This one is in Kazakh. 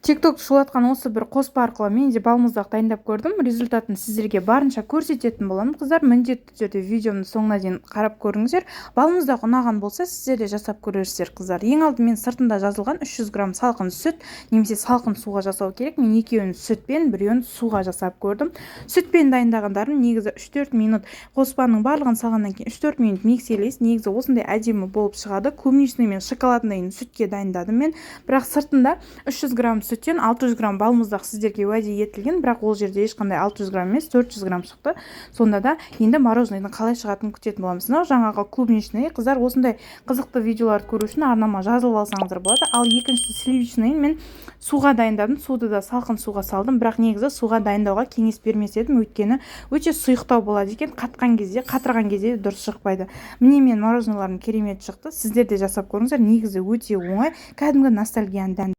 TikTok шулатқан осы бір қоспа арқылы мен де балмұздақ дайындап көрдім. Результатын сіздерге барынша көрсететін боламын. Қыздар, міндетті түрде видеомның соңына дейін қарап көріңіздер. Балмұздақ ұнаған болса, сіздер де жасап көрерсіздер, қыздар. Ең алдымен сыртында жазылған 300 грамм салқын сүт немесе салқын суға жасау керек. Мен екеуін сүтпен, біреуін суға жасап көрдім. Сүтпен дайындағандарын негізі 3-4 минут, қоспаның барлығын салғаннан кейін 3-4 минут миксерлейсіз. Негізі осындай әдемі болып шығады. Клубничный мен шоколадный сүтке дайындадым мен. Бірақ сыртында 300 грамм сүттен 600 грамм балмұздақ сіздерге уәде етілген, бірақ ол жерде ешқандай 600 грамм емес, 400 грамм шықты. Сонда да енді мороженыйдың қалай шығатынын күтетін боламыз. Жаңағы клубничный, қыздар, осындай қызықты видеоларды көру үшін арнама жазылып алсаңыздар болады. Ал екіншісі сливочный мен суға дайындадым. Суды да салқын суға салдым, бірақ негізі суға дайындауға кеңес бермес едім, өйткені өте сұйықтау болады екен. Қатқан кезде, қатырған кезде дұрыс шықпайды. Міне мен мороженыйларым керемет шықты. Сіздер де жасап көріңіздер. Негізі өте оңай, кәдімгі ностальгияның дәмі.